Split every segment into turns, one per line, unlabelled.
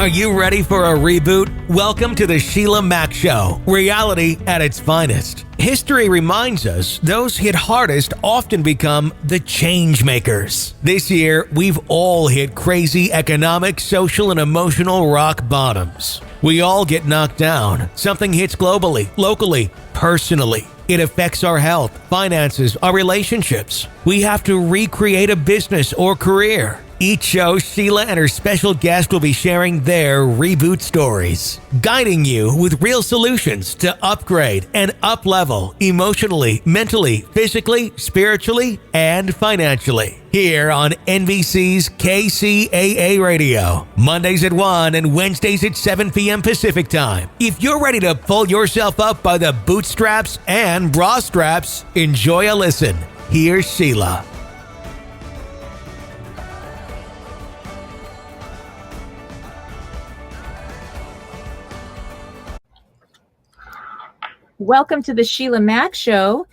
Are you ready for a reboot? Welcome to the Sheila Mack Show, reality at its finest. History reminds us those hit hardest often become the change makers. This year, we've all hit crazy economic, social, and emotional rock bottoms. We all get knocked down. Something hits globally, locally, personally. It affects our health, finances, our relationships. We have to recreate a business or career. Each show, Sheila and her special guest will be sharing their reboot stories, guiding you with real solutions to upgrade and up-level emotionally, mentally, physically, spiritually, and financially. Here on NBC's KCAA Radio, Mondays at 1 and Wednesdays at 7 p.m. Pacific Time. If you're ready to pull yourself up by the bootstraps and bra straps, enjoy a listen. Here's Sheila.
Welcome to the Sheila Mack Show,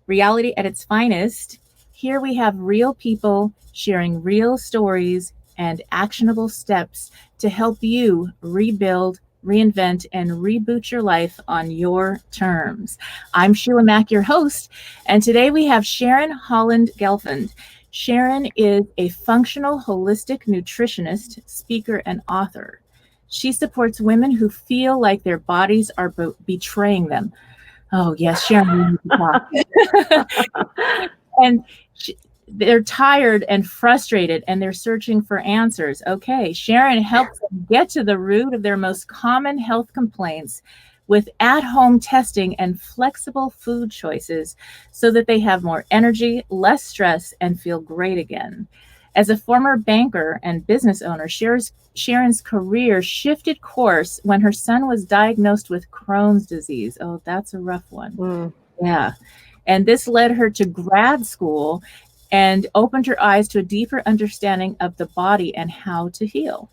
reality at its finest. Here we have real people sharing real stories and actionable steps to help you rebuild, reinvent, and reboot your life on your terms. I'm Sheila Mack, your host, and today we have Sharon Holand Gelfand. Sharon is a functional holistic nutritionist, speaker, and author. She supports women who feel like their bodies are betraying them. Oh, yes, Sharon. And they're tired and frustrated, and they're searching for answers. Okay, Sharon helps them get to the root of their most common health complaints with at-home testing and flexible food choices so that they have more energy, less stress, and feel great again. As a former banker and business owner, Sharon's career shifted course when her son was diagnosed with Crohn's disease. Oh, that's a rough one. Yeah. And this led her to grad school and opened her eyes to a deeper understanding of the body and how to heal.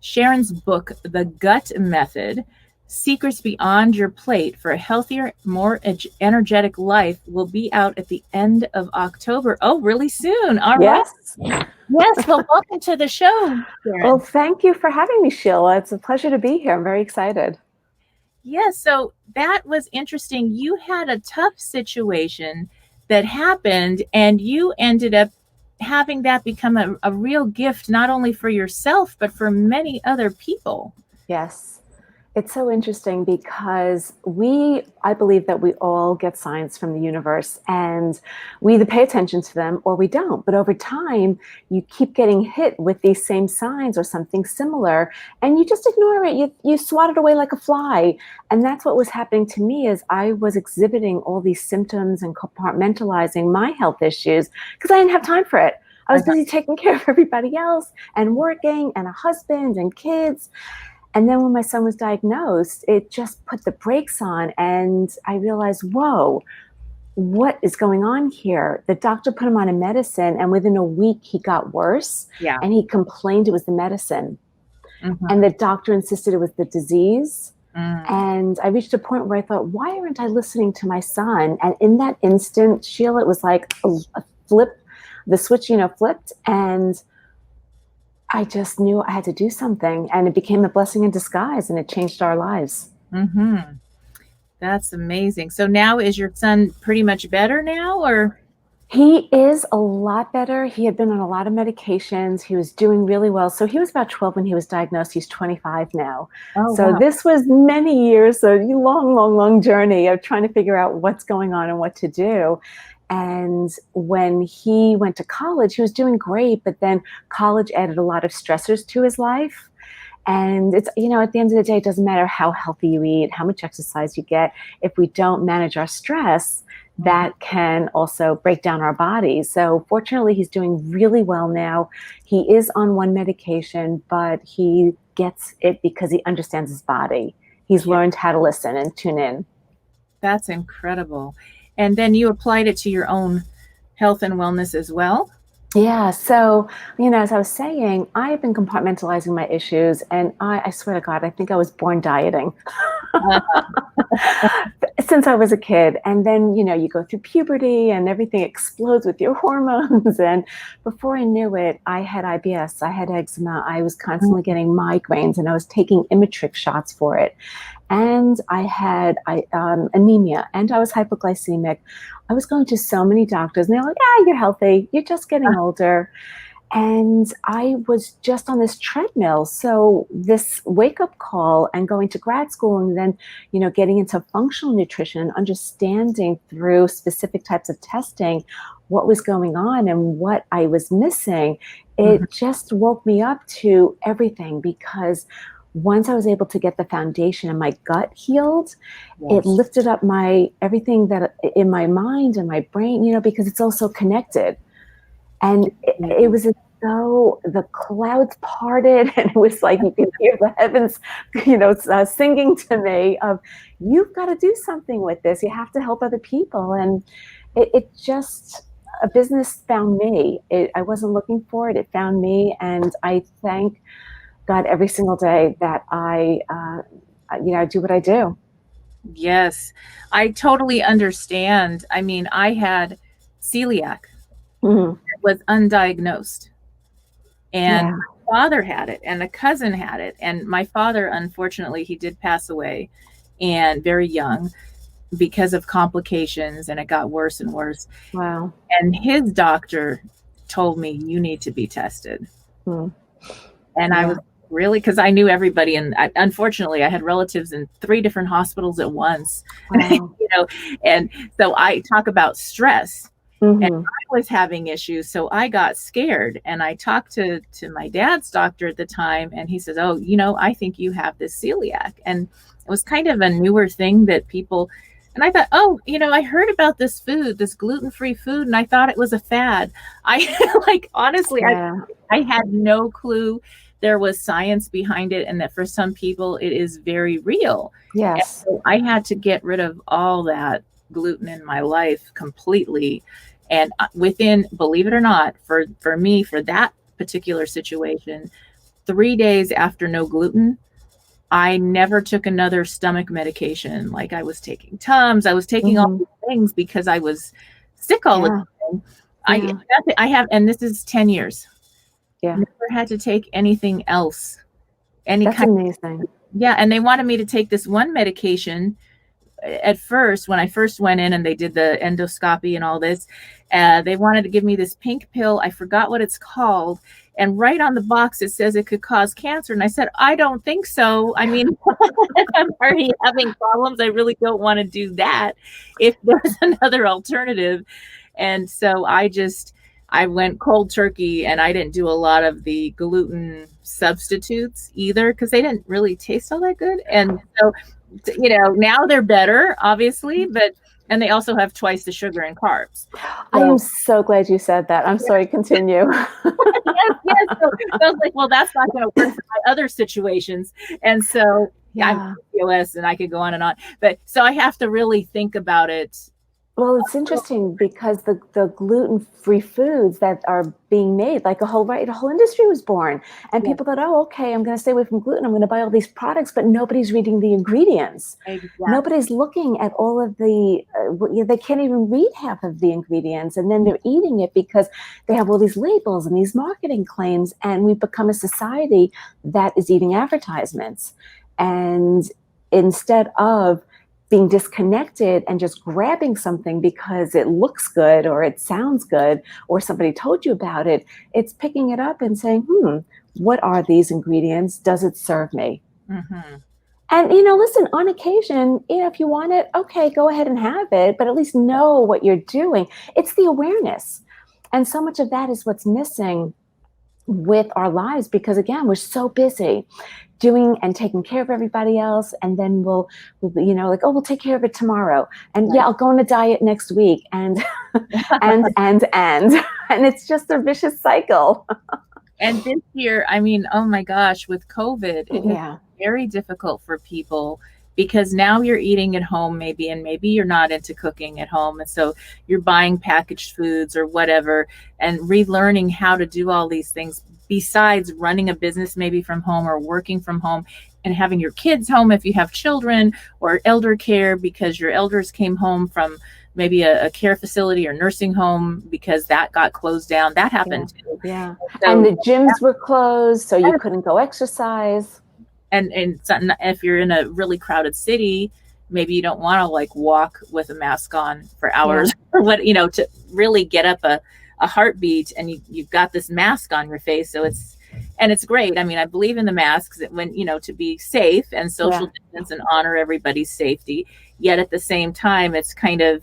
Sharon's book, The Gut Method, Secrets Beyond Your Plate for a Healthier, More Energetic Life, will be out at the end of October. Oh, really soon. All right. Yes, well, welcome to the show, Sharon.
Well, thank you for having me, Sheila. It's a pleasure to be here. I'm very excited.
Yes, so that was interesting. You had a tough situation that happened, and you ended up having that become a real gift, not only for yourself, but for many other people.
Yes. It's so interesting because I believe that we all get signs from the universe, and we either pay attention to them or we don't. But over time, you keep getting hit with these same signs or something similar, and you just ignore it. You swat it away like a fly. And that's what was happening to me as I was exhibiting all these symptoms and compartmentalizing my health issues because I didn't have time for it. I was busy taking care of everybody else and working and a husband and kids. And then when my son was diagnosed, it just put the brakes on, and I realized, whoa, what is going on here? The doctor put him on a medicine, and within a week he got worse.
Yeah.
And he complained it was the medicine. Mm-hmm. And the doctor insisted it was the disease. And I reached a point where I thought, why aren't I listening to my son? And in that instant, Sheila, it was like a flip, the switch, flipped, and I just knew I had to do something, and it became a blessing in disguise, and it changed our lives.
Mm-hmm. That's amazing. So now is your son pretty much better now, or?
He is a lot better. He had been on a lot of medications. He was doing really well. So he was about 12 when he was diagnosed. He's 25 now. Oh, so wow. This was many years, a long journey of trying to figure out what's going on and what to do. And when he went to college, he was doing great, but then college added a lot of stressors to his life. And it's, at the end of the day, it doesn't matter how healthy you eat, how much exercise you get. If we don't manage our stress, that can also break down our bodies. So fortunately, he's doing really well now. He is on one medication, but he gets it because he understands his body. He's learned how to listen and tune in.
That's incredible. And then you applied it to your own health and wellness as well?
Yeah. So, as I was saying, I've been compartmentalizing my issues, and I swear to God, I think I was born dieting. since I was a kid. And then, you go through puberty and everything explodes with your hormones. And before I knew it, I had IBS, I had eczema, I was constantly getting migraines, and I was taking Imitrix shots for it. And I had anemia, and I was hypoglycemic. I was going to so many doctors, and they're like, you're healthy, you're just getting older. And I was just on this treadmill. So this wake-up call and going to grad school, and then, getting into functional nutrition and understanding through specific types of testing what was going on and what I was missing, it just woke me up to everything. Because once I was able to get the foundation and my gut healed, it lifted up everything that in my mind and my brain, because it's also connected. And it was as though the clouds parted, and it was like you could hear the heavens, singing to me of, you've got to do something with this. You have to help other people. And it just, a business found me. I wasn't looking for it. It found me. And I thank God every single day that I do what I do.
Yes, I totally understand. I mean, I had celiac. It was undiagnosed, and my father had it, and a cousin had it, and my father, unfortunately, he did pass away, and very young, because of complications, and it got worse and worse.
Wow.
And his doctor told me, you need to be tested. And I was really, because I knew everybody, and unfortunately I had relatives in 3 different hospitals at once.
Wow.
And so I talk about stress. And I was having issues, so I got scared, and I talked to my dad's doctor at the time, and he says, oh, I think you have this celiac. And it was kind of a newer thing that people, and I thought, oh, I heard about this food, this gluten-free food, and I thought it was a fad. Honestly, I had no clue there was science behind it, and that for some people it is very real.
Yes.
And so I had to get rid of all that gluten in my life completely. And within, believe it or not, for me, for that particular situation, 3 days after no gluten, I never took another stomach medication. Like I was taking Tums, I was taking all these things because I was sick all the time. I have, and this is 10 years. Never had to take anything else.
That's amazing.
And they wanted me to take this one medication. At first, when I first went in and they did the endoscopy and all this, they wanted to give me this pink pill. I forgot what it's called. And right on the box, it says it could cause cancer. And I said, I don't think so. I mean, I'm already having problems. I really don't want to do that if there's another alternative. And so I went cold turkey, and I didn't do a lot of the gluten substitutes either, because they didn't really taste all that good. And so, now they're better, obviously, and they also have twice the sugar and carbs.
I am so glad you said that. I'm sorry, continue.
yes. So I was like, well, that's not going to work for my other situations. And so I'm PCOS, and I could go on and on. But so I have to really think about it.
Well, it's interesting because the gluten-free foods that are being made, like a whole industry was born, and people thought, oh, okay, I'm going to stay away from gluten. I'm going to buy all these products, but nobody's reading the ingredients.
Exactly.
Nobody's looking at all of the, they can't even read half of the ingredients, and then they're eating it because they have all these labels and these marketing claims, and we've become a society that is eating advertisements. And instead of being disconnected and just grabbing something because it looks good or it sounds good or somebody told you about it, it's picking it up and saying, what are these ingredients? Does it serve me? And, listen, on occasion, if you want it, okay, go ahead and have it, but at least know what you're doing. It's the awareness. And so much of that is what's missing with our lives, because again, we're so busy doing and taking care of everybody else, and then we'll we'll take care of it tomorrow, and I'll go on a diet next week, and and it's just a vicious cycle.
And this year, I mean, oh my gosh, with COVID, it is very difficult for people, because now you're eating at home maybe, and maybe you're not into cooking at home, and so you're buying packaged foods or whatever, and relearning how to do all these things besides running a business maybe from home or working from home and having your kids home if you have children, or elder care because your elders came home from maybe a care facility or nursing home because that got closed down. That happened too.
Yeah.
So,
And the gyms were closed, so you couldn't go exercise.
and if you're in a really crowded city, maybe you don't want to like walk with a mask on for hours or what, to really get up a heartbeat, and you've got this mask on your face. So it's great. I mean, I believe in the masks when, to be safe and social distance and honor everybody's safety. Yet at the same time, it's kind of,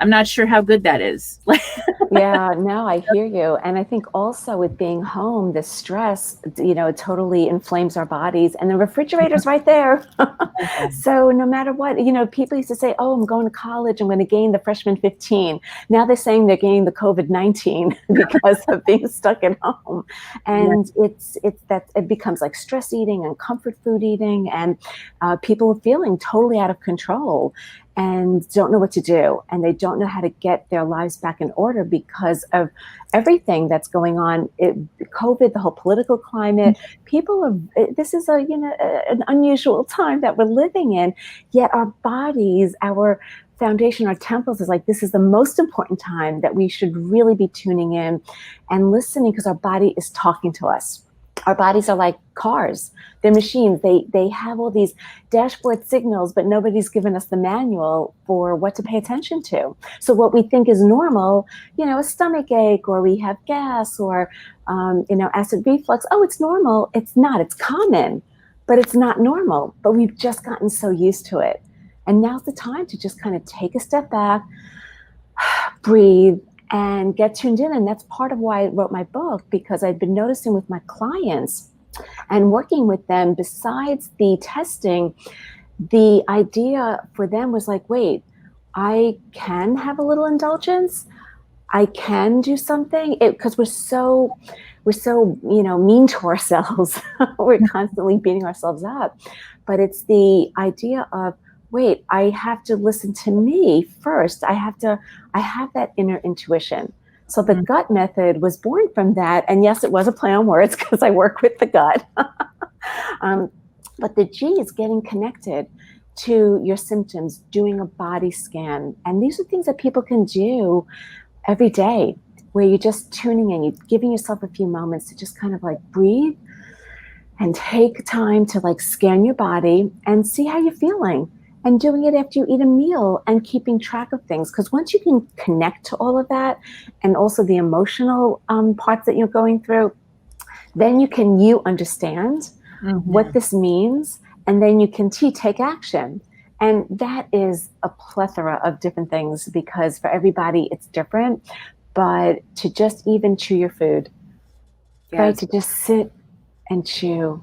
I'm not sure how good that is.
Yeah, no, I hear you. And I think also with being home, the stress, it totally inflames our bodies, and the refrigerator's right there. So no matter what, people used to say, oh, I'm going to college, I'm going to gain the freshman 15. Now they're saying they're gaining the COVID-19 because of being stuck at home. And it becomes like stress eating and comfort food eating, and people are feeling totally out of control and don't know what to do. And they don't know how to get their lives back in order because of everything that's going on. COVID, the whole political climate, this is an unusual time that we're living in, yet our bodies, our foundation, our temples is like, this is the most important time that we should really be tuning in and listening, because our body is talking to us. Our bodies are like cars. They're machines. They have all these dashboard signals, but nobody's given us the manual for what to pay attention to. So what we think is normal, a stomach ache, or we have gas, or, acid reflux. Oh, it's normal. It's not. It's common, but it's not normal. But we've just gotten so used to it. And now's the time to just kind of take a step back, breathe, and get tuned in. And that's part of why I wrote my book, because I'd been noticing with my clients and working with them, besides the testing, the idea for them was like, wait, I can have a little indulgence. I can do something, because we're so mean to ourselves. We're constantly beating ourselves up. But it's the idea of, wait, I have to listen to me first. I have that inner intuition. So the gut method was born from that. And yes, it was a play on words because I work with the gut. But the G is getting connected to your symptoms, doing a body scan. And these are things that people can do every day, where you're just tuning in, you're giving yourself a few moments to just kind of like breathe and take time to like scan your body and see how you're feeling. And doing it after you eat a meal and keeping track of things. Because once you can connect to all of that, and also the emotional parts that you're going through, then you understand what this means, and then you can take action. And that is a plethora of different things, because for everybody it's different. But to just even chew your food, right? To just sit and chew,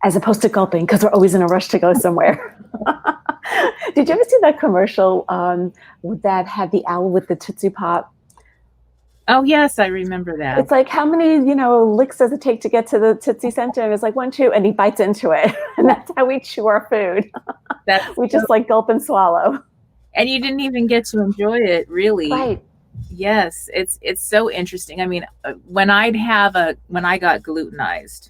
as opposed to gulping, because we're always in a rush to go somewhere. Did you ever see that commercial that had the owl with the Tootsie Pop?
Oh, yes, I remember that.
It's like, how many, licks does it take to get to the Tootsie Center? And it's like 1, 2, and he bites into it. And that's how we chew our food. We just like gulp and swallow.
And you didn't even get to enjoy it, really.
Right.
Yes, it's so interesting. I mean, when I got glutenized,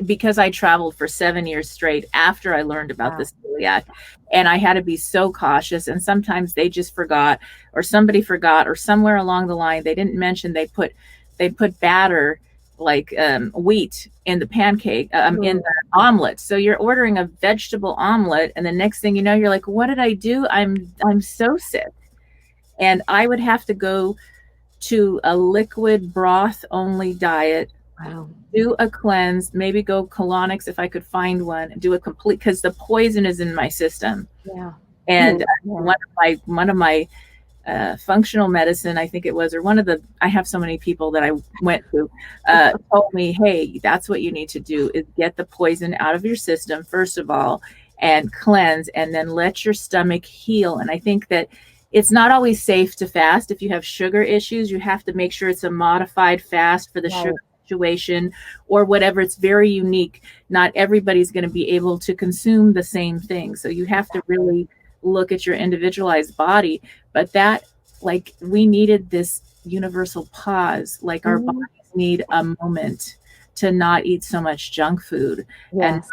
because I traveled for 7 years straight after I learned about the celiac, and I had to be so cautious, and sometimes they just forgot, or somebody forgot, or somewhere along the line they didn't mention they put batter, like wheat, in the pancake, in the omelet. So you're ordering a vegetable omelet, and the next thing you know, you're like, what did I do? I'm so sick. And I would have to go to a liquid broth only diet.
Wow.
Do a cleanse, maybe go colonics if I could find one, do a complete, because the poison is in my system.
Yeah.
And one of my functional medicine, I think it was, or I have so many people that I went to, told me, hey, that's what you need to do, is get the poison out of your system, first of all, and cleanse, and then let your stomach heal. And I think that it's not always safe to fast. If you have sugar issues, you have to make sure it's a modified fast for the sugar situation or whatever. It's very unique. Not everybody's going to be able to consume the same thing. So you have to really look at your individualized body. But that, like, we needed this universal pause, like our bodies need a moment to not eat so much junk food,
Yes.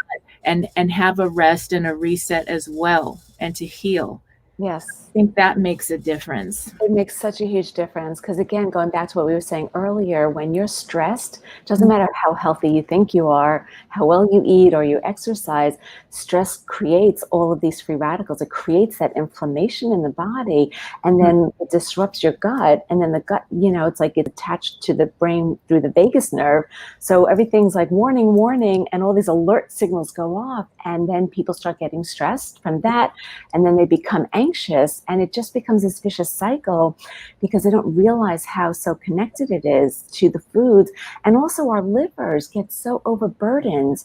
and have a rest and a reset as well, and to heal.
Yes.
I think that makes a difference.
It makes such a huge difference because, again, going back to what we were saying earlier, when you're stressed, doesn't matter how healthy you think you are, how well you eat or you exercise, stress creates all of these free radicals. It creates that inflammation in the body, and then it disrupts your gut. And then the gut, it's like it's attached to the brain through the vagus nerve. So everything's like warning, warning, and all these alert signals go off. And then people start getting stressed from that. And then they become anxious, and it just becomes this vicious cycle because they don't realize how so connected it is to the foods. And also our livers get so overburdened.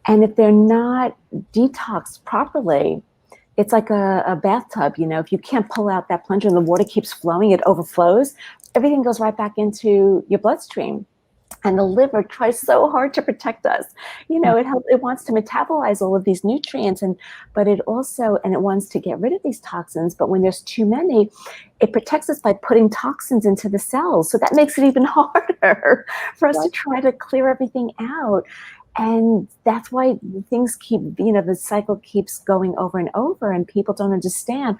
And if they're not detoxed properly, it's like a bathtub, if you can't pull out that plunger and the water keeps flowing, it overflows, everything goes right back into your bloodstream. And the liver tries so hard to protect us. It wants to metabolize all of these nutrients, but it also, and it wants to get rid of these toxins. But when there's too many, it protects us by putting toxins into the cells. So that makes it even harder for us to try to clear everything out. And that's why things keep, the cycle keeps going over and over, and people don't understand,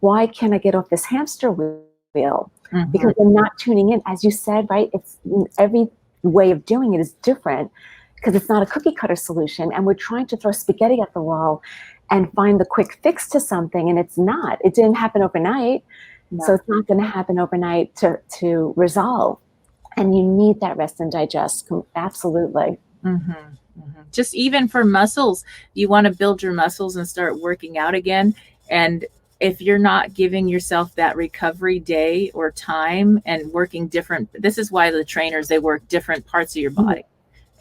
why can't I get off this hamster wheel? Mm-hmm. Because they're not tuning in. As you said, right? It's every way of doing it is different because it's not a cookie cutter solution, and we're trying to throw spaghetti at the wall and find the quick fix to something, and it's not. It didn't happen overnight. No. So it's not going to happen overnight to resolve, and you need that rest and digest. Absolutely.
Mm-hmm. Mm-hmm. Just even for muscles, you want to build your muscles and start working out again, and if you're not giving yourself that recovery day or time and working different, this is why the trainers, they work different parts of your body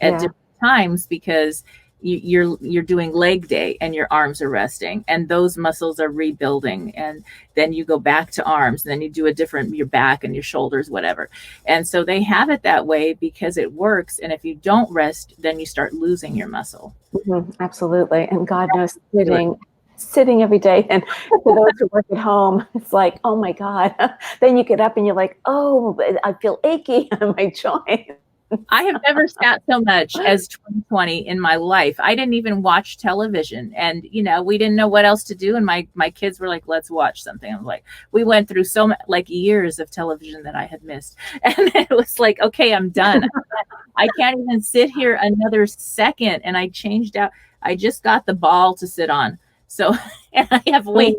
at different times, because you're doing leg day and your arms are resting and those muscles are rebuilding, and then you go back to arms, and then you do a different, your back and your shoulders, whatever. And so they have it that way because it works. And if you don't rest, then you start losing your muscle.
Mm-hmm. Absolutely. And God knows, sitting every day, and for those who work at home, it's like, oh my God. Then you get up and you're like, oh, I feel achy on my joint.
I have never sat so much as 2020 in my life. I didn't even watch television, and we didn't know what else to do, and my kids were like, let's watch something. I was like, we went through so much, like years of television that I had missed, and it was like, okay, I'm done. I can't even sit here another second. And I changed out. I just got the ball to sit on. So, and I have weight.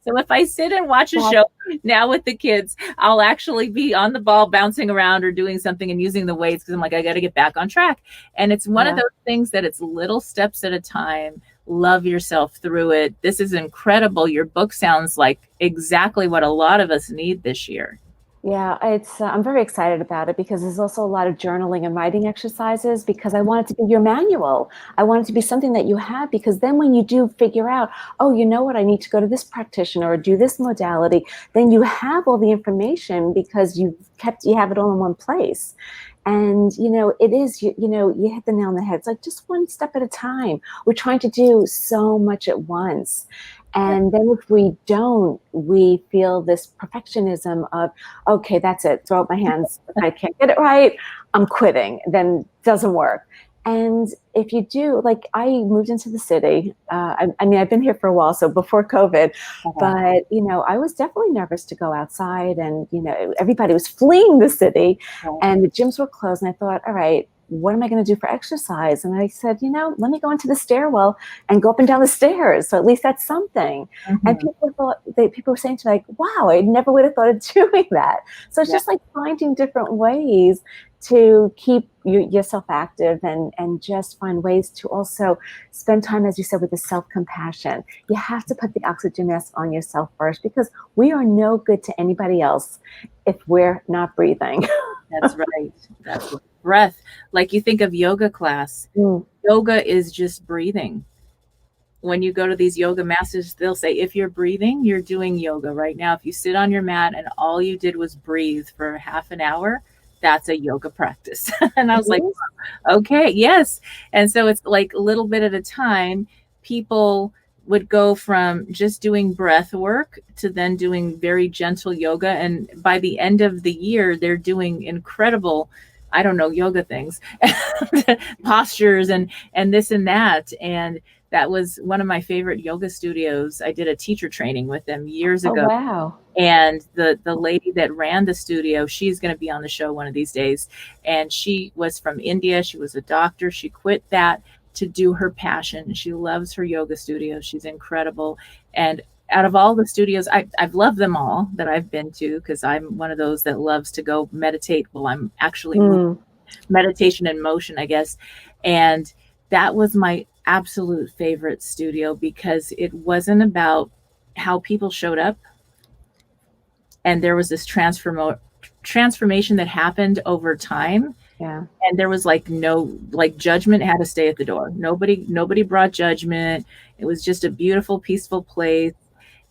So if I sit and watch a show now with the kids, I'll actually be on the ball, bouncing around or doing something and using the weights, because I'm like, I got to get back on track. And it's one of those things that it's little steps at a time. Love yourself through it. This is incredible. Your book sounds like exactly what a lot of us need this year.
Yeah, I'm very excited about it because there's also a lot of journaling and writing exercises, because I want it to be your manual. I want it to be something that you have, because then when you do figure out, oh, you know what, I need to go to this practitioner or do this modality, then you have all the information because you have it all in one place. And, it is, you hit the nail on the head. It's like just one step at a time. We're trying to do so much at once. And then if we don't, we feel this perfectionism of, okay, that's it, throw up my hands. If I can't get it right, I'm quitting. Then it doesn't work. And if you do, like I moved into the city. I mean, I've been here for a while, so before COVID, but, I was definitely nervous to go outside, and, everybody was fleeing the city and the gyms were closed. And I thought, all right, what am I going to do for exercise? And I said, let me go into the stairwell and go up and down the stairs. So at least that's something. Mm-hmm. And people were saying to me, like, wow, I never would have thought of doing that. So it's just like finding different ways to keep yourself active, and just find ways to also spend time, as you said, with the self-compassion. You have to put the oxygen mask on yourself first, because we are no good to anybody else if we're not breathing.
That's right. That's right. Breath. Like you think of yoga class. Yoga is just breathing. When you go to these yoga masters, they'll say, if you're breathing, you're doing yoga right now. If you sit on your mat and all you did was breathe for half an hour, that's a yoga practice. And I was like, okay, yes. And so it's like a little bit at a time. People would go from just doing breath work to then doing very gentle yoga. And by the end of the year, they're doing incredible. I don't know, yoga things, postures and this and that. And that was one of my favorite yoga studios. I did a teacher training with them years
Oh,
ago.
wow.
And the lady that ran the studio, she's going to be on the show one of these days. And she was from India. She was a doctor. She quit that to do her passion. She loves her yoga studio. She's incredible. And out of all the studios, I've loved them all that I've been to, because I'm one of those that loves to go meditate while I'm actually moving. Meditation in motion, I guess. And that was my absolute favorite studio, because it wasn't about how people showed up. And there was this transformation that happened over time.
Yeah.
And there was no judgment had to stay at the door. Nobody brought judgment. It was just a beautiful, peaceful place.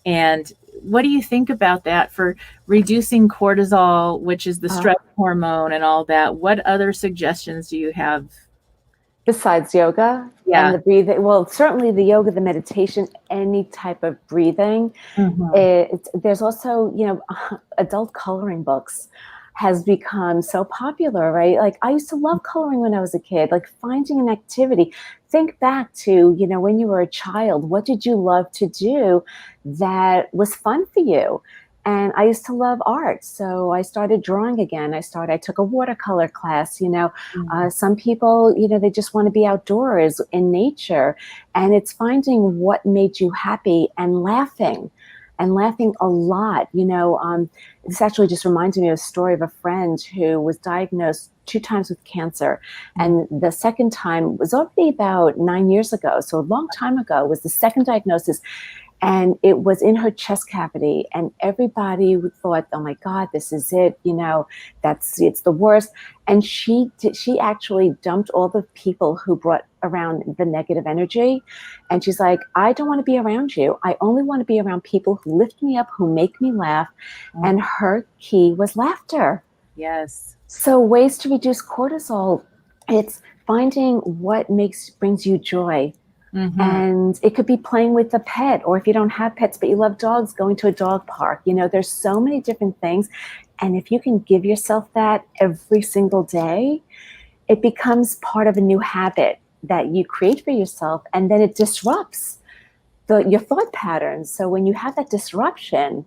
And what do you think about that for reducing cortisol, which is the stress hormone and all that? What other suggestions do you have?
Besides yoga and the breathing? Well, certainly the yoga, the meditation, any type of breathing. There's also, adult coloring books has become so popular, right? Like, I used to love coloring when I was a kid, like finding an activity. Think back to, when you were a child, what did you love to do that was fun for you? And I used to love art. So I started drawing again. I took a watercolor class, some people, they just want to be outdoors in nature, and it's finding what made you happy and laughing a lot. This actually just reminds me of a story of a friend who was diagnosed 2 times with cancer. And the second time was already about 9 years ago. So a long time ago was the second diagnosis. And it was in her chest cavity, and everybody thought, "Oh my God, this is it! It's the worst." And she actually dumped all the people who brought around the negative energy, and she's like, "I don't want to be around you. I only want to be around people who lift me up, who make me laugh." And her key was laughter.
Yes.
So ways to reduce cortisol, it's finding what brings you joy. And it could be playing with a pet, or if you don't have pets but you love dogs, going to a dog park. There's so many different things. And if you can give yourself that every single day, it becomes part of a new habit that you create for yourself, and then it disrupts your thought patterns. So when you have that disruption,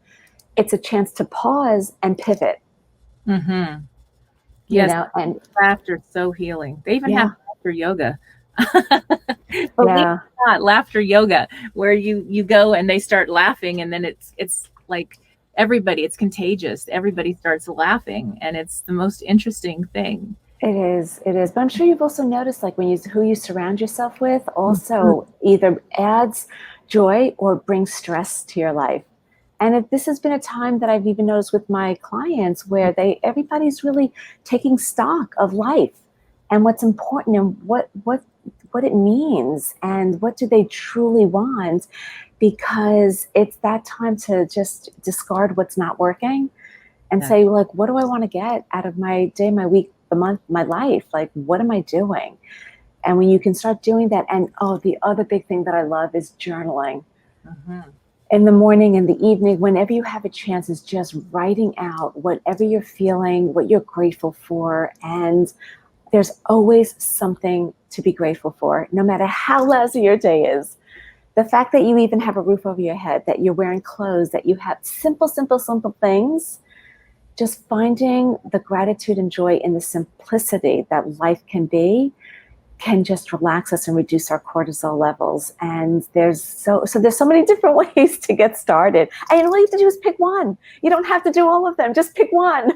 it's a chance to pause and pivot.
Yes, and laughter is so healing. They even have laughter yoga. Believe it or not, laughter yoga, where you go and they start laughing, and then it's like it's contagious. Everybody starts laughing, and it's the most interesting thing.
It is. But I'm sure you've also noticed, like, who you surround yourself with also either adds joy or brings stress to your life. And this has been a time that I've even noticed with my clients, where everybody's really taking stock of life and what's important and what it means and what do they truly want, because it's that time to just discard what's not working and say, like, what do I want to get out of my day, my week, the month, my life? Like, what am I doing? And when you can start doing that, and the other big thing that I love is journaling. In the morning, in the evening, whenever you have a chance, is just writing out whatever you're feeling, what you're grateful for. And there's always something to be grateful for, no matter how lousy your day is. The fact that you even have a roof over your head, that you're wearing clothes, that you have simple things, just finding the gratitude and joy in the simplicity that life can be, can just relax us and reduce our cortisol levels. And there's so many different ways to get started. And all you have to do is pick one. You don't have to do all of them. Just pick one.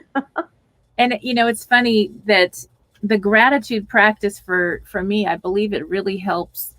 And it's funny that the gratitude practice for me, I believe it really helps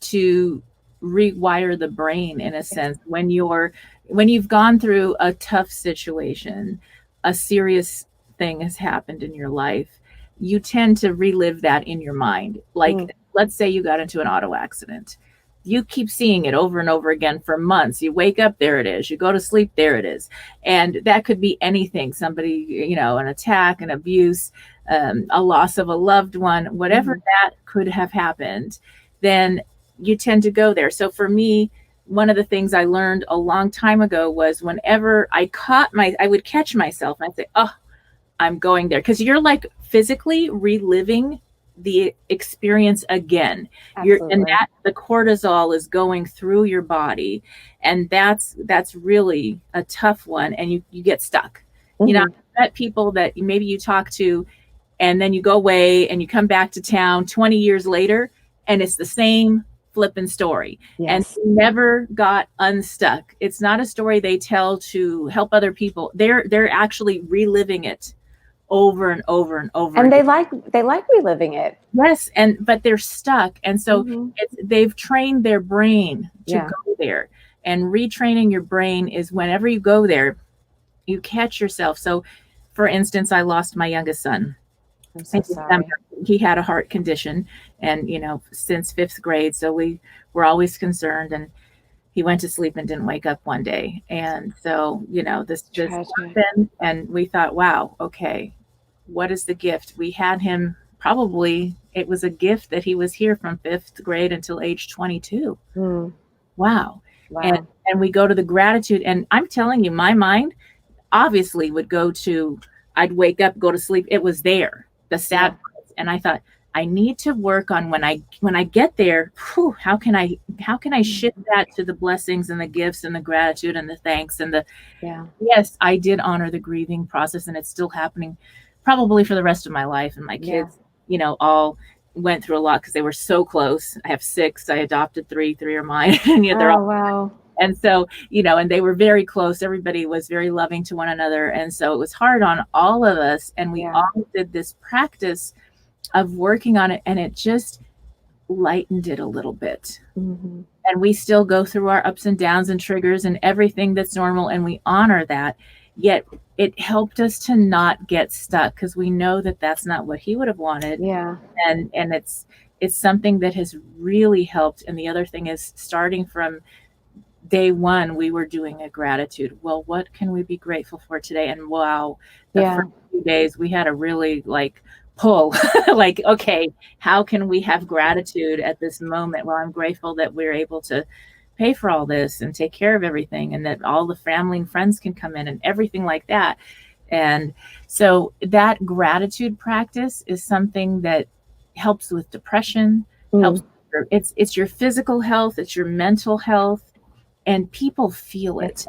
to rewire the brain, in a sense. When you've gone through a tough situation, a serious thing has happened in your life, you tend to relive that in your mind. Like, let's say you got into an auto accident. You keep seeing it over and over again for months. You wake up, there it is. You go to sleep, there it is. And that could be anything. Somebody, an attack, an abuse, a loss of a loved one, whatever that could have happened, then you tend to go there. So for me, one of the things I learned a long time ago was, whenever I would catch myself and I'd say, "Oh, I'm going there, because you're like physically reliving the experience again.
Absolutely.
That the cortisol is going through your body, and that's really a tough one, and you get stuck. You know, I've met people that maybe you talk to, and then you go away and you come back to town 20 years later, and it's the same flipping story.
Yes.
And never got unstuck. It's not a story they tell to help other people. They're actually reliving it over and over and over.
And they like reliving it.
Yes, but they're stuck. And so they've trained their brain to go there. And retraining your brain is whenever you go there, you catch yourself. So for instance, I lost my youngest son.
I'm so sorry.
He had a heart condition, and since 5th grade, so we were always concerned, and he went to sleep and didn't wake up one day. And so, this just happened, and we thought, wow, okay, what is the gift? We had him, probably it was a gift that he was here from 5th grade until age 22. Wow. And we go to the gratitude, and I'm telling you, my mind obviously would go to, I'd wake up, go to sleep. It was there, the sad parts. And I thought, I need to work on when I get there, how can I shift that to the blessings and the gifts and the gratitude and the thanks and the, yes, I did honor the grieving process, and it's still happening probably for the rest of my life. And my kids, all went through a lot because they were so close. I have 6, I adopted 3 are mine. And they're all,
wow.
And so, and they were very close. Everybody was very loving to one another. And so it was hard on all of us. And we all did this practice of working on it, and it just lightened it a little bit. And we still go through our ups and downs and triggers and everything that's normal, and we honor that. Yet it helped us to not get stuck, because we know that that's not what he would have wanted. And it's something that has really helped. And the other thing is, starting from day one, we were doing a gratitude. Well, what can we be grateful for today? And wow, the first few days we had a really pull, okay, how can we have gratitude at this moment? Well, I'm grateful that we're able to pay for all this and take care of everything, and that all the family and friends can come in and everything like that. And so that gratitude practice is something that helps with depression, helps. It's your physical health, it's your mental health, and people feel it.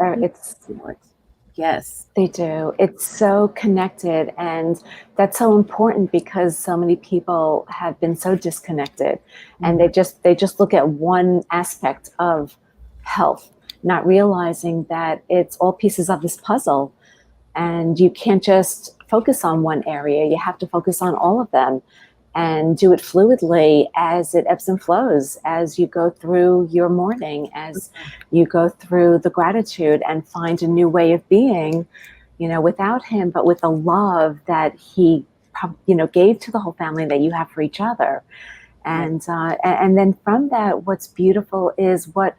Yes,
they do. It's so connected, and that's so important, because so many people have been so disconnected, and they just look at one aspect of health, not realizing that it's all pieces of this puzzle, and you can't just focus on one area. You have to focus on all of them, and do it fluidly as it ebbs and flows, as you go through your morning, as you go through the gratitude, and find a new way of being, without him, but with the love that he, gave to the whole family, that you have for each other. And then from that, what's beautiful is what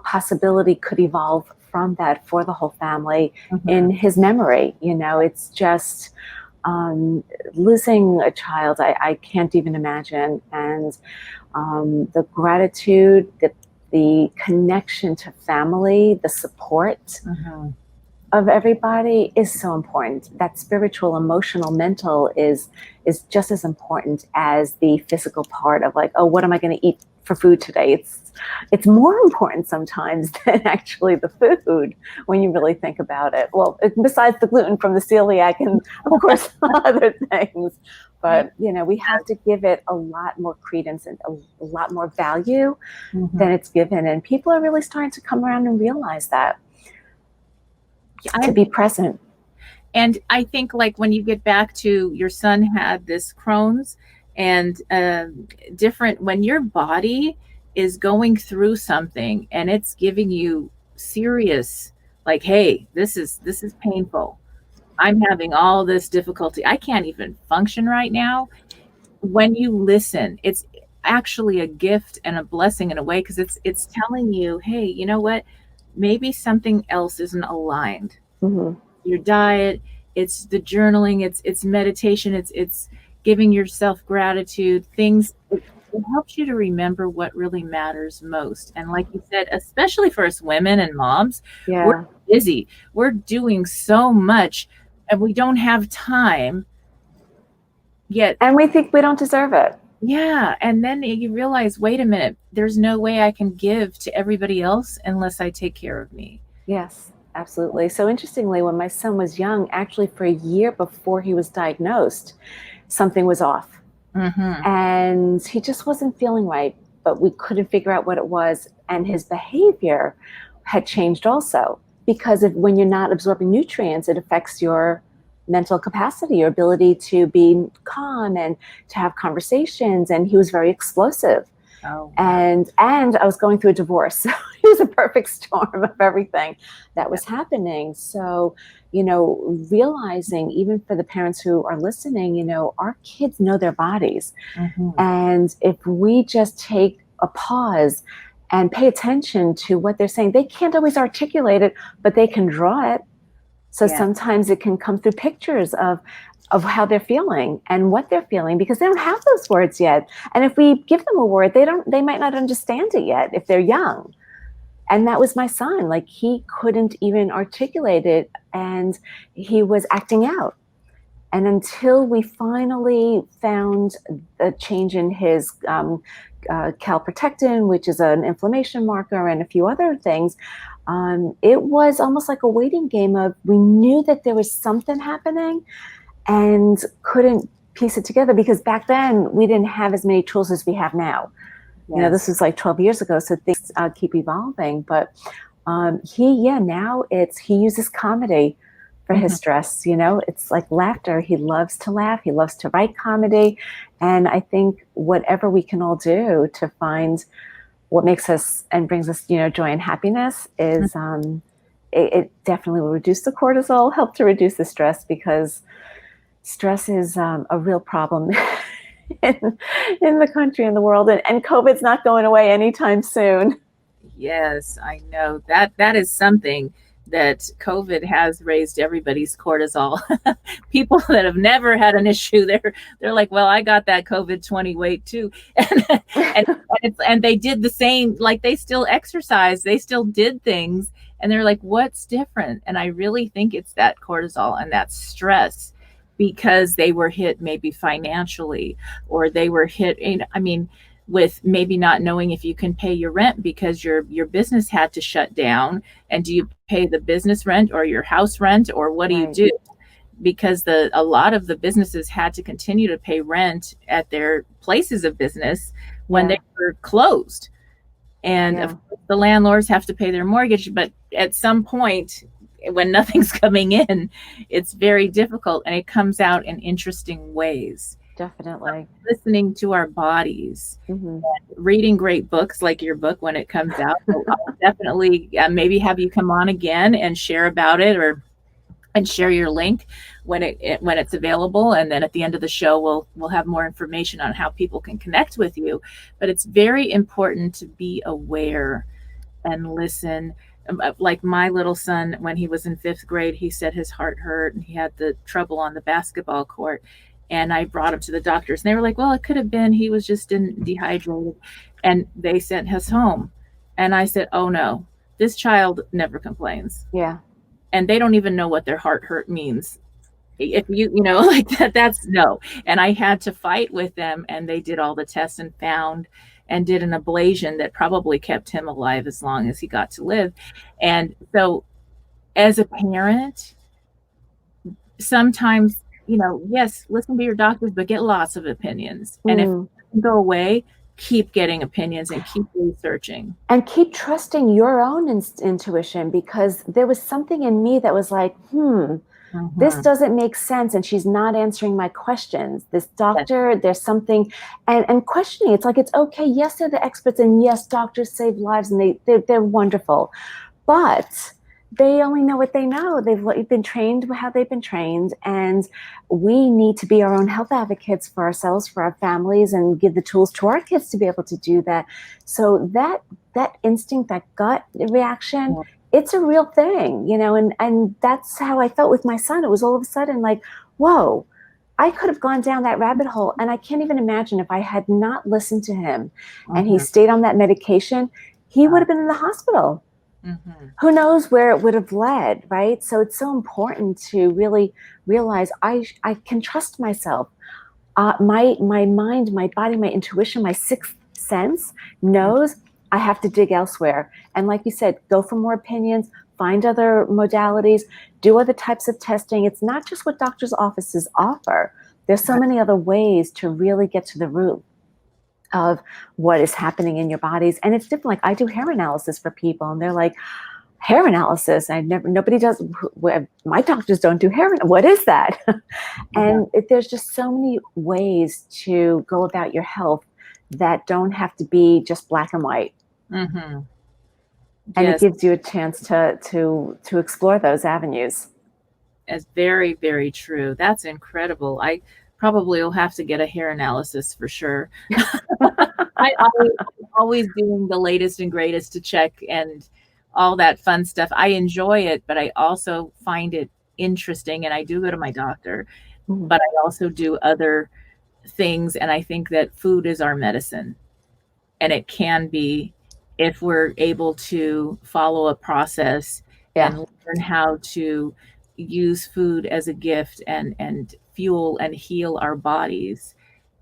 possibility could evolve from that for the whole family in his memory. It's just, losing a child, I can't even imagine. And the gratitude, the connection to family, the support of everybody is so important. That spiritual, emotional, mental is just as important as the physical part of what am I going to eat for food today? It's more important sometimes than actually the food, when you really think about it. Well, besides the gluten from the celiac and of course other things, but we have to give it a lot more credence and a lot more value than it's given. And people are really starting to come around and realize that, to be present.
And I think when you get back to, your son had this Crohn's, and different, when your body is going through something and it's giving you serious, hey, this is painful. I'm having all this difficulty. I can't even function right now. When you listen, it's actually a gift and a blessing in a way, because it's telling you, hey, you know what? Maybe something else isn't aligned. Your diet, it's the journaling, it's meditation, it's giving yourself gratitude, things. It helps you to remember what really matters most. And like you said, especially for us women and moms, we're busy. We're doing so much, and we don't have time yet.
And we think we don't deserve it.
Yeah. And then you realize, wait a minute, there's no way I can give to everybody else unless I take care of me.
Yes, absolutely. So interestingly, when my son was young, actually for a year before he was diagnosed, something was off. And he just wasn't feeling right, but we couldn't figure out what it was. And his behavior had changed also, because when you're not absorbing nutrients, it affects your mental capacity, your ability to be calm and to have conversations. And he was very explosive.
Oh, wow.
And I was going through a divorce. So it was a perfect storm of everything that was happening. So, realizing, even for the parents who are listening, our kids know their bodies. And if we just take a pause and pay attention to what they're saying, they can't always articulate it, but they can draw it. So sometimes it can come through pictures of how they're feeling and what they're feeling, because they don't have those words yet. And if we give them a word, they might not understand it yet if they're young. And that was my son. Like, he couldn't even articulate it, and he was acting out. And until we finally found a change in his calprotectin, which is an inflammation marker, and a few other things, it was almost like a waiting game of, we knew that there was something happening and couldn't piece it together, because back then we didn't have as many tools as we have now. This was like 12 years ago, so things keep evolving. But he uses comedy for his stress. It's like laughter. He loves to laugh. He loves to write comedy. And I think whatever we can all do to find what makes us and brings us, joy and happiness is, it definitely will reduce the cortisol, help to reduce the stress, because stress is a real problem in the country and the world, and COVID's not going away anytime soon.
Yes, I know that is something that COVID has raised everybody's cortisol. People that have never had an issue, they're like, well, I got that COVID-20 weight too, and they did the same. Like, they still exercise, they still did things, and they're like, what's different? And I really think it's that cortisol and that stress, because they were hit maybe financially, or they were hit with maybe not knowing if you can pay your rent because your business had to shut down. And do you pay the business rent or your house rent, or what do you do? Because a lot of the businesses had to continue to pay rent at their places of business when they were closed. And of course, the landlords have to pay their mortgage, but at some point, when nothing's coming in, it's very difficult, and it comes out in interesting ways.
Definitely.
Listening to our bodies, reading great books like your book when it comes out. I'll definitely maybe have you come on again and share about it, and share your link when it's available. And then at the end of the show, we'll have more information on how people can connect with you. But it's very important to be aware and listen. Like my little son, when he was in 5th grade, he said his heart hurt and he had the trouble on the basketball court. And I brought him to the doctors, and they were like, well, it could have been he was just dehydrated. And they sent us home. And I said, oh no, this child never complains.
Yeah.
And they don't even know what their heart hurt means. If like that's no. And I had to fight with them, and they did all the tests and found and did an ablation that probably kept him alive as long as he got to live. And so as a parent, sometimes, yes, listen to your doctors, but get lots of opinions. And if you go away, keep getting opinions and keep researching.
And keep trusting your own intuition, because there was something in me that was like, this doesn't make sense, and she's not answering my questions. This doctor, there's something, and questioning. It's like, it's okay. Yes, they're the experts, and yes, doctors save lives, and they're wonderful, but they only know what they know. They've been trained how they've been trained, and we need to be our own health advocates for ourselves, for our families, and give the tools to our kids to be able to do that. So that instinct, that gut reaction, it's a real thing, and that's how I felt with my son. It was all of a sudden like, whoa, I could have gone down that rabbit hole. And I can't even imagine if I had not listened to him and he stayed on that medication, he would have been in the hospital.
Mm-hmm.
Who knows where it would have led, right? So it's so important to really realize I can trust myself. My mind, my body, my intuition, my sixth sense knows I have to dig elsewhere. And like you said, go for more opinions, find other modalities, do other types of testing. It's not just what doctors' offices offer. There's so many other ways to really get to the root of what is happening in your bodies. And it's different. Like I do hair analysis for people, and they're like, hair analysis? Nobody does. My doctors don't do hair. What is that? And there's just so many ways to go about your health that don't have to be just black and white.
Mm-hmm.
And
Yes.
it gives you a chance to explore those avenues.
It's very, very true. That's incredible. I probably will have to get a hair analysis for sure. I'm always doing the latest and greatest to check and all that fun stuff. I enjoy it, but I also find it interesting, and I do go to my doctor, but I also do other things. And I think that food is our medicine, and it can be if we're able to follow a process and learn how to use food as a gift and fuel and heal our bodies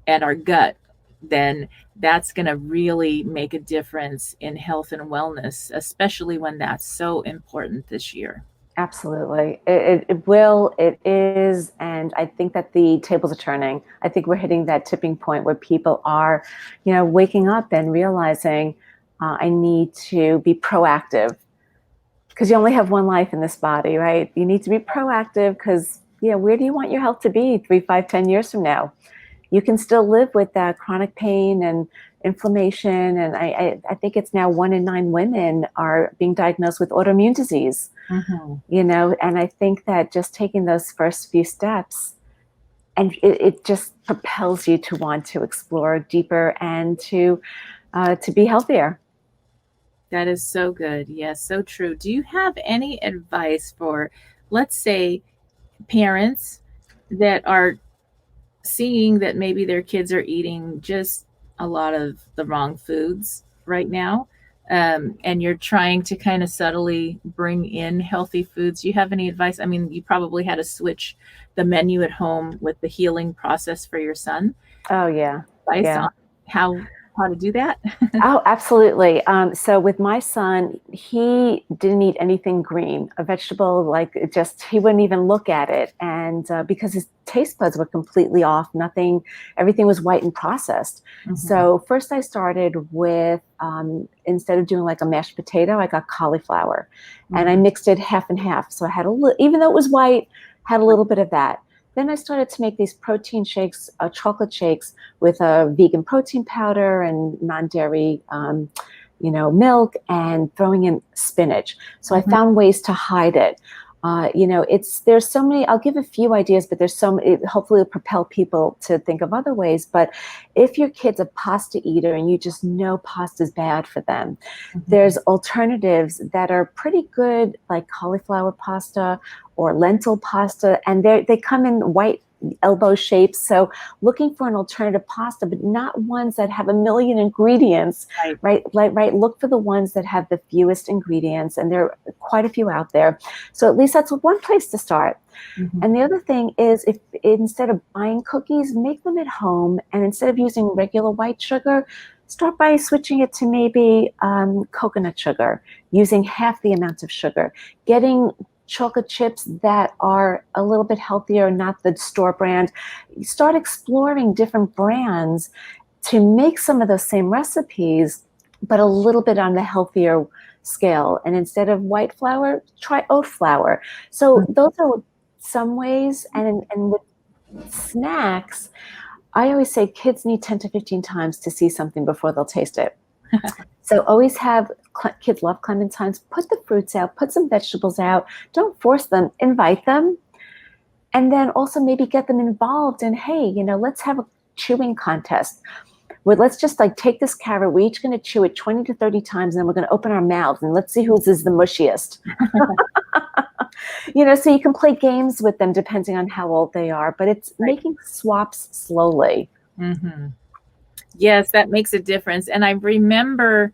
and our gut, then that's going to really make a difference in health and wellness, especially when that's so important this year.
Absolutely. It will, it is. And I think that the tables are turning. I think we're hitting that tipping point where people are, waking up and realizing I need to be proactive, because you only have one life in this body, right? You need to be proactive because, where do you want your health to be 3, 5, 10 years from now? You can still live with that chronic pain and inflammation. And I think it's now 1 in 9 women are being diagnosed with autoimmune disease.
Mm-hmm.
And I think that just taking those first few steps, and it just propels you to want to explore deeper and to be healthier.
That is so good. Yes, so true. Do you have any advice for, let's say, parents that are seeing that maybe their kids are eating just a lot of the wrong foods right now, and you're trying to kind of subtly bring in healthy foods? Do you have any advice? I mean, you probably had to switch the menu at home with the healing process for your son.
Oh, yeah.
Advice on how to do that?
Oh, absolutely. So with my son, he didn't eat anything green, a vegetable, he wouldn't even look at it. And because his taste buds were completely off, everything was white and processed.
Mm-hmm.
So first I started with, instead of doing like a mashed potato, I got cauliflower, and I mixed it half and half. So I had even though it was white, had a little bit of that. Then I started to make these protein shakes, chocolate shakes with a vegan protein powder and non-dairy, milk, and throwing in spinach. So I found ways to hide it. There's so many. I'll give a few ideas, but hopefully it'll propel people to think of other ways. But if your kid's a pasta eater and you just know pasta's bad for them, there's alternatives that are pretty good, like cauliflower pasta or lentil pasta, and they come in white elbow shapes. So looking for an alternative pasta, but not ones that have a million ingredients, right? Look for the ones that have the fewest ingredients, and there are quite a few out there. So at least that's one place to start. And the other thing is, if instead of buying cookies, make them at home, and instead of using regular white sugar, start by switching it to maybe coconut sugar, using half the amount of sugar, getting chocolate chips that are a little bit healthier, not the store brand. Start exploring different brands to make some of those same recipes, but a little bit on the healthier scale. And instead of white flour, try oat flour. So those are some ways. And with snacks, I always say kids need 10 to 15 times to see something before they'll taste it. So always have, kids love clementines, put the fruits out, put some vegetables out, don't force them, invite them. And then also maybe get them involved in, hey, let's have a chewing contest. Let's just take this carrot, we're each going to chew it 20 to 30 times, and then we're going to open our mouths and let's see whose is the mushiest. So you can play games with them depending on how old they are, but it's making swaps slowly.
Yes, that makes a difference. And I remember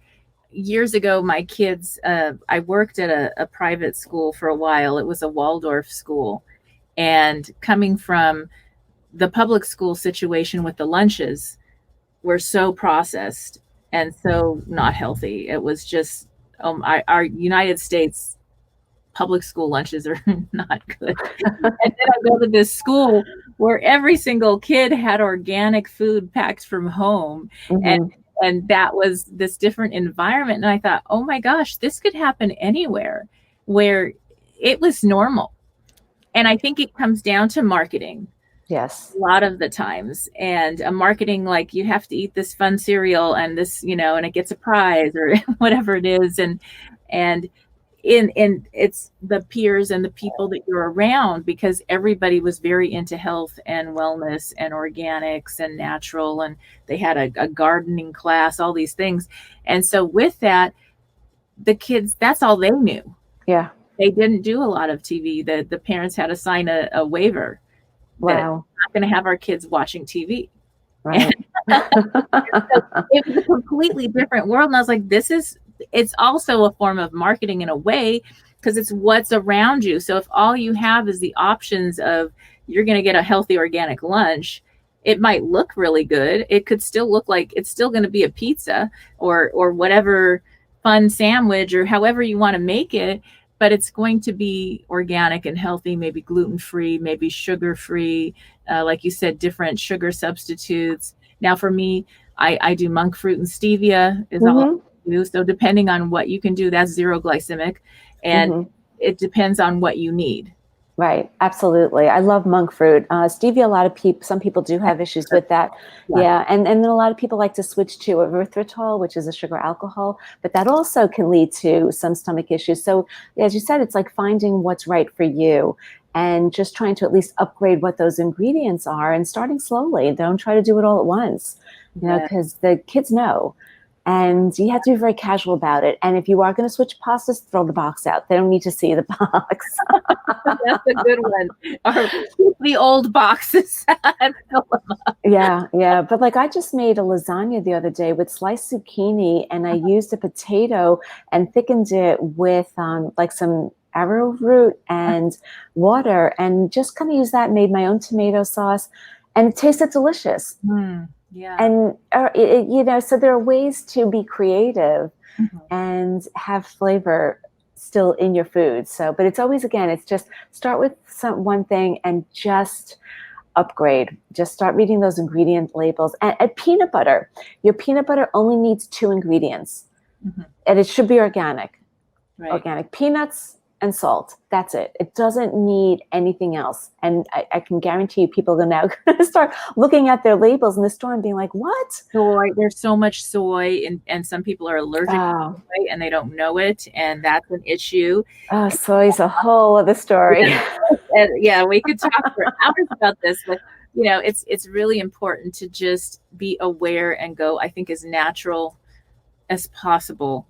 years ago, my kids, I worked at a private school for a while. It was a Waldorf school. And coming from the public school situation with the lunches were so processed and so not healthy. It was just, our United States public school lunches are not good. And then I go to this school where every single kid had organic food packed from home. And that was this different environment. And I thought, oh my gosh, this could happen anywhere where it was normal. And I think it comes down to marketing.
Yes.
A lot of the times. And marketing, like, you have to eat this fun cereal and this, and it gets a prize or whatever it is. And in it's the peers and the people that you're around, because everybody was very into health and wellness and organics and natural. And they had a gardening class, all these things. And so with that, the kids, that's all they knew.
Yeah.
They didn't do a lot of TV. The parents had to sign a waiver.
Wow.
That we're not going to have our kids watching TV.
Right.
It was a completely different world. And I was like, it's also a form of marketing in a way, because it's what's around you. So if all you have is the options of you're going to get a healthy organic lunch, it might look really good. It could still look like it's still going to be a pizza or whatever fun sandwich or however you want to make it. But it's going to be organic and healthy, maybe gluten-free, maybe sugar-free, like you said, different sugar substitutes. Now for me, I do monk fruit and stevia is all I do. So depending on what you can do, that's zero glycemic. And it depends on what you need.
Right. Absolutely. I love monk fruit. Stevia, some people do have issues with that. Yeah. And then a lot of people like to switch to erythritol, which is a sugar alcohol, but that also can lead to some stomach issues. So as you said, it's like finding what's right for you and just trying to at least upgrade what those ingredients are and starting slowly. Don't try to do it all at once, because the kids know. And you have to be very casual about it. And if you are going to switch pastas, throw the box out. They don't need to see the box.
That's a good one. Or keep the old boxes and fill them up.
Yeah. But like, I just made a lasagna the other day with sliced zucchini, and I used a potato and thickened it with like some arrowroot and water, and just kind of used that, made my own tomato sauce, and it tasted delicious.
Yeah.
And, so there are ways to be creative and have flavor still in your food. So, but it's always, again, it's just start with one thing and just upgrade. Just start reading those ingredient labels. And peanut butter, your peanut butter only needs 2 ingredients, and it should be organic.
Right.
Organic peanuts and salt. That's it. It doesn't need anything else. And I can guarantee you people are now going to start looking at their labels in the store and being like, what?
Soy. There's so much soy, and some people are allergic to soy and they don't know it. And that's an issue.
Oh, soy's a whole other story.
Yeah, we could talk for hours about this, but it's really important to just be aware and go, I think, as natural as possible.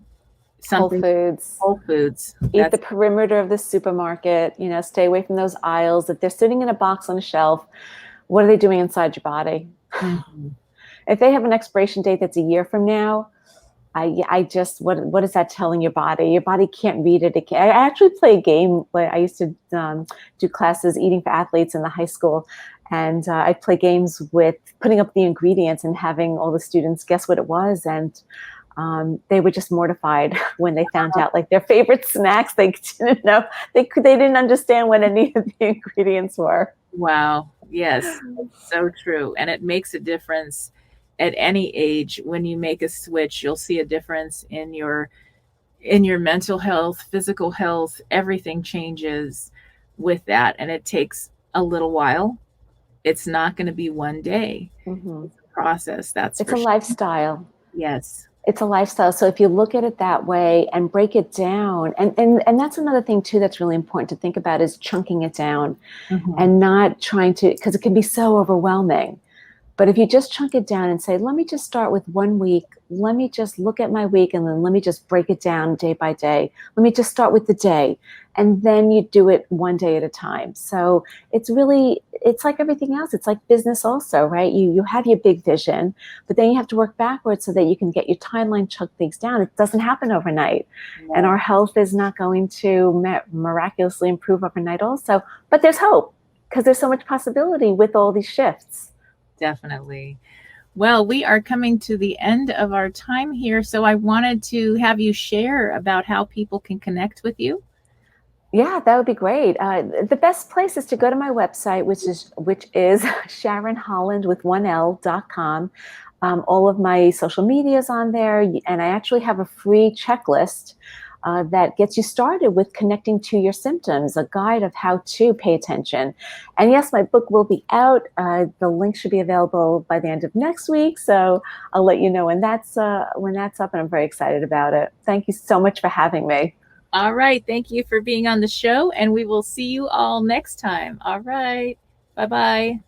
Whole Foods. Eat the perimeter of the supermarket, stay away from those aisles. If they're sitting in a box on a shelf, what are they doing inside your body? If they have an expiration date that's a year from now, what is that telling your body? Your body can't read it. I actually play a game where I used to do classes, eating for athletes in the high school. And I play games with putting up the ingredients and having all the students guess what it was. And they were just mortified when they found out, like, their favorite snacks. They didn't know, they didn't understand what any of the ingredients were.
Wow. Yes. So true. And it makes a difference at any age. When you make a switch, you'll see a difference in your mental health, physical health. Everything changes with that. And it takes a little while. It's not going to be one day. It's a process. It's
a lifestyle.
Yes.
It's a lifestyle. So if you look at it that way and break it down, and that's another thing too that's really important to think about, is chunking it down and not trying to, because it can be so overwhelming. But if you just chunk it down and say, let me just start with 1 week, let me just look at my week, and then let me just break it down day by day. Let me just start with the day. And then you do it one day at a time. So it's like everything else. It's like business also, right? You have your big vision, but then you have to work backwards so that you can get your timeline, chunk things down. It doesn't happen overnight.
Yeah.
And our health is not going to miraculously improve overnight also. But there's hope, because there's so much possibility with all these shifts.
Definitely. Well, we are coming to the end of our time here, so I wanted to have you share about how people can connect with you.
Yeah, that would be great. The best place is to go to my website, which is Sharon Holand with 1L.com. All of my social media is on there, and I actually have a free checklist that gets you started with connecting to your symptoms, a guide of how to pay attention. And yes, my book will be out. The link should be available by the end of next week, so I'll let you know when that's up, and I'm very excited about it. Thank you so much for having me.
All right. Thank you for being on the show, and we will see you all next time. All right. Bye-bye.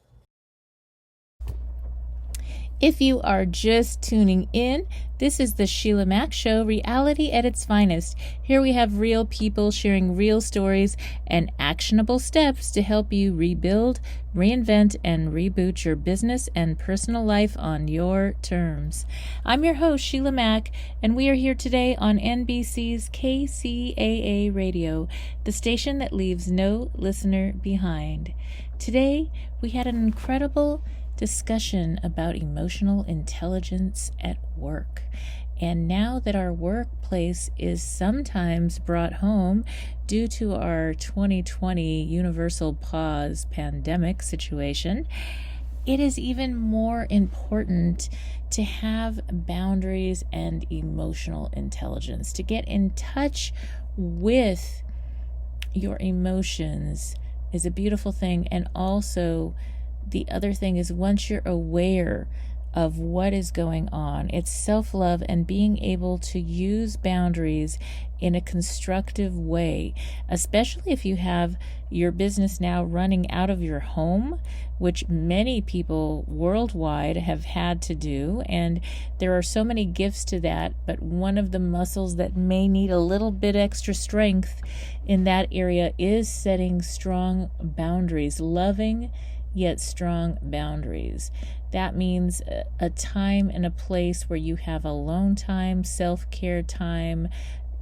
If you are just tuning in, this is the Sheila Mack Show, reality at its finest. Here we have real people sharing real stories and actionable steps to help you rebuild, reinvent, and reboot your business and personal life on your terms. I'm your host, Sheila Mack, and we are here today on NBC's KCAA Radio, the station that leaves no listener behind. Today, we had an incredible discussion about emotional intelligence at work. And now that our workplace is sometimes brought home due to our 2020 universal pause pandemic situation, it is even more important to have boundaries and emotional intelligence, to get in touch with your emotions is a beautiful thing. And also, the other thing is, once you're aware of what is going on, it's self-love and being able to use boundaries in a constructive way, especially if you have your business now running out of your home, which many people worldwide have had to do. And there are so many gifts to that, but one of the muscles that may need a little bit extra strength in that area is setting strong boundaries, loving yet strong boundaries. That means a time and a place where you have alone time, self-care time,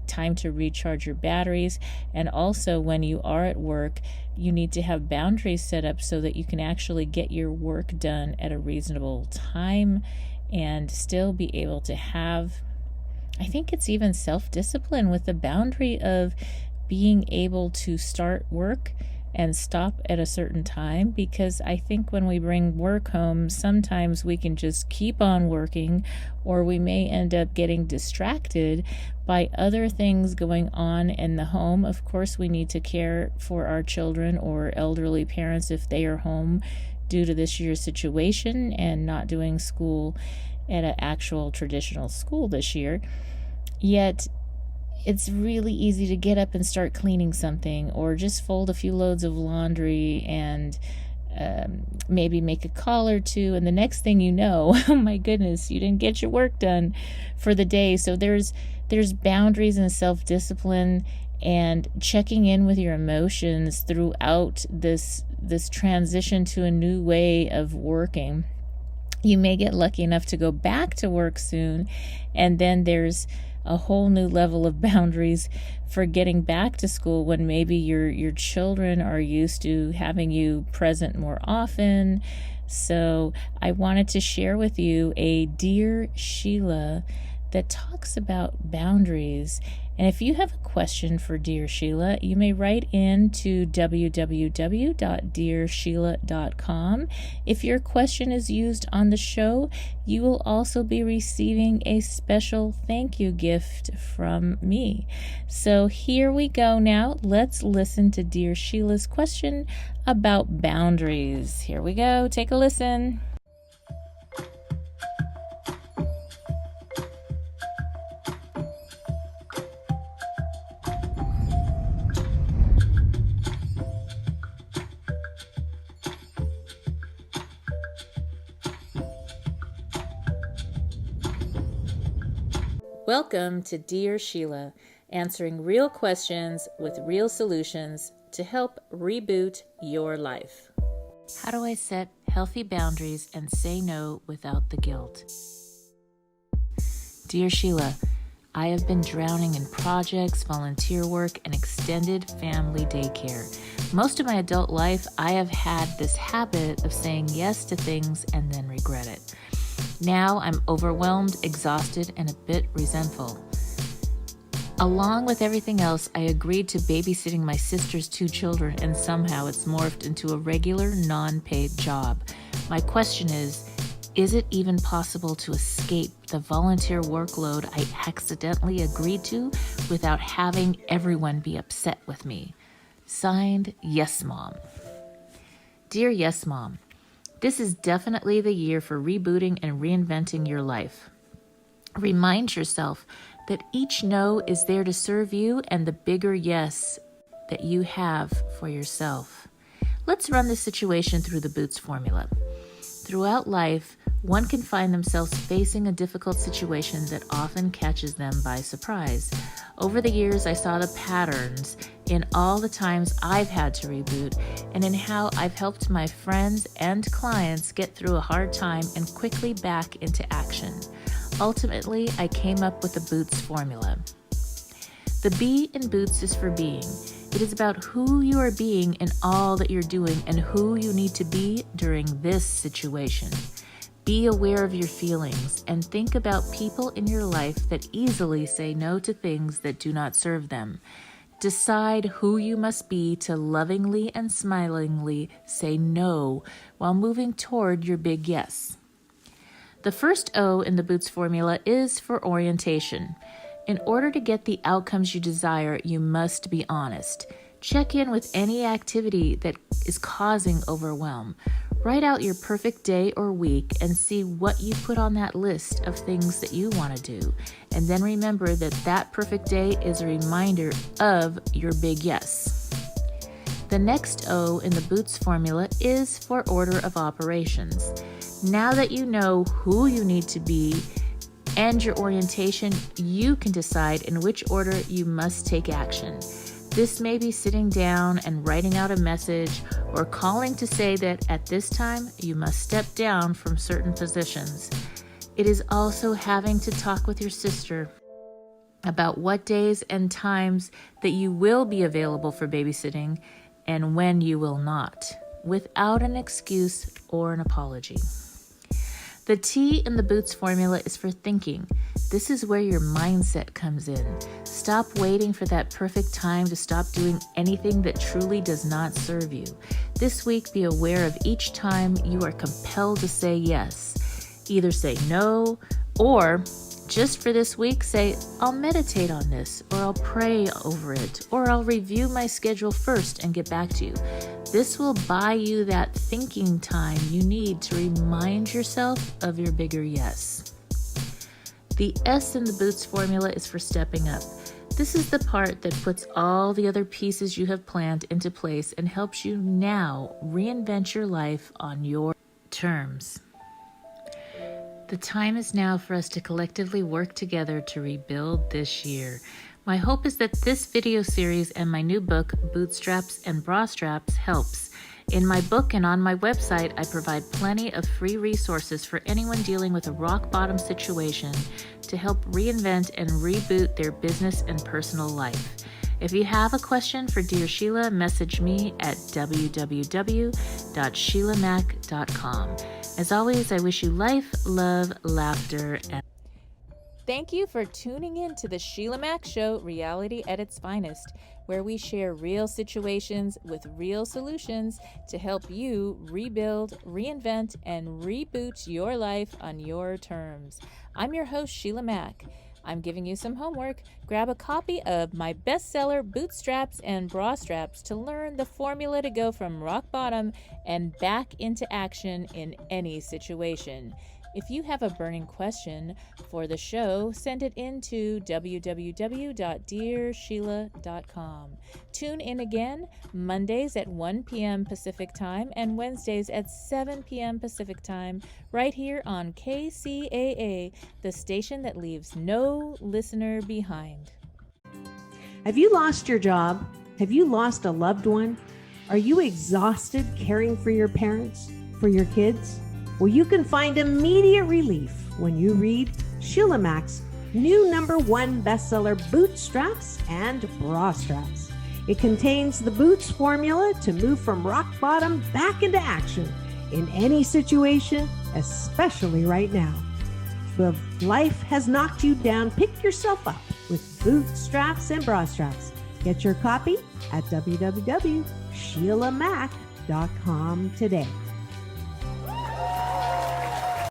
time to recharge your batteries. And also, when you are at work, you need to have boundaries set up so that you can actually get your work done at a reasonable time and still be able to have, I think it's even self-discipline with the boundary of being able to start work and stop at a certain time, because I think when we bring work home, sometimes we can just keep on working, or we may end up getting distracted by other things going on in the home. Of course, we need to care for our children or elderly parents if they are home due to this year's situation and not doing school at an actual traditional school this year. Yet it's really easy to get up and start cleaning something, or just fold a few loads of laundry and maybe make a call or two, and the next thing you know, oh my goodness, you didn't get your work done for the day. So there's boundaries and self-discipline and checking in with your emotions throughout this transition to a new way of working. You may get lucky enough to go back to work soon, and then there's a whole new level of boundaries for getting back to school when maybe your children are used to having you present more often. So I wanted to share with you a Dear Sheila that talks about boundaries. And if you have a question for Dear Sheila, you may write in to www.dearsheila.com. If your question is used on the show, you will also be receiving a special thank you gift from me. So here we go now. Let's listen to Dear Sheila's question about boundaries. Here we go. Take a listen. Welcome to Dear Sheila, answering real questions with real solutions to help reboot your life. How do I set healthy boundaries and say no without the guilt? Dear Sheila, I have been drowning in projects, volunteer work, and extended family daycare. Most of my adult life, I have had this habit of saying yes to things and then regret it. Now I'm overwhelmed, exhausted, and a bit resentful. Along with everything else, I agreed to babysitting my sister's 2 children, and somehow it's morphed into a regular, non-paid job. My question is it even possible to escape the volunteer workload I accidentally agreed to without having everyone be upset with me? Signed, Yes Mom. Dear Yes Mom, this is definitely the year for rebooting and reinventing your life. Remind yourself that each no is there to serve you and the bigger yes that you have for yourself. Let's run this situation through the Boots formula. Throughout life, one can find themselves facing a difficult situation that often catches them by surprise. Over the years, I saw the patterns in all the times I've had to reboot and in how I've helped my friends and clients get through a hard time and quickly back into action. Ultimately, I came up with the Boots formula. The B in Boots is for being. It is about who you are being in all that you're doing and who you need to be during this situation. Be aware of your feelings and think about people in your life that easily say no to things that do not serve them. Decide who you must be to lovingly and smilingly say no while moving toward your big yes. The first O in the Boots formula is for orientation. In order to get the outcomes you desire, you must be honest. Check in with any activity that is causing overwhelm. Write out your perfect day or week and see what you put on that list of things that you want to do. And then remember that that perfect day is a reminder of your big yes. The next O in the Boots formula is for order of operations. Now that you know who you need to be and your orientation, you can decide in which order you must take action. This may be sitting down and writing out a message or calling to say that at this time you must step down from certain positions. It is also having to talk with your sister about what days and times that you will be available for babysitting and when you will not, without an excuse or an apology. The T in the Boots formula is for thinking. This is where your mindset comes in. Stop waiting for that perfect time to stop doing anything that truly does not serve you. This week, be aware of each time you are compelled to say yes. Either say no, or just for this week, say, I'll meditate on this, or I'll pray over it, or I'll review my schedule first and get back to you. This will buy you that thinking time you need to remind yourself of your bigger yes. The S in the Boots formula is for stepping up. This is the part that puts all the other pieces you have planned into place and helps you now reinvent your life on your terms. The time is now for us to collectively work together to rebuild this year. My hope is that this video series and my new book, Bootstraps and Bra Straps, helps. In my book and on my website, I provide plenty of free resources for anyone dealing with a rock-bottom situation to help reinvent and reboot their business and personal life. If you have a question for Dear Sheila, message me at www.sheilamac.com. As always, I wish you life, love, laughter, and thank you for tuning in to the Sheila Mac Show, reality at its finest, where we share real situations with real solutions to help you rebuild, reinvent, and reboot your life on your terms. I'm your host, Sheila Mac. I'm giving you some homework. Grab a copy of my bestseller, Bootstraps and Bra Straps, to learn the formula to go from rock bottom and back into action in any situation. If you have a burning question for the show, send it in to www.dearsheila.com. Tune in again Mondays at 1 p.m. Pacific Time and Wednesdays at 7 p.m. Pacific Time, right here on KCAA, the station that leaves no listener behind.
Have you lost your job? Have you lost a loved one? Are you exhausted caring for your parents, for your kids? Well, you can find immediate relief when you read Sheila Mac's new #1 bestseller, Bootstraps and Bra Straps. It contains the Boots formula to move from rock bottom back into action in any situation, especially right now. If life has knocked you down, pick yourself up with Bootstraps and Bra Straps. Get your copy at www.SheilaMac.com today.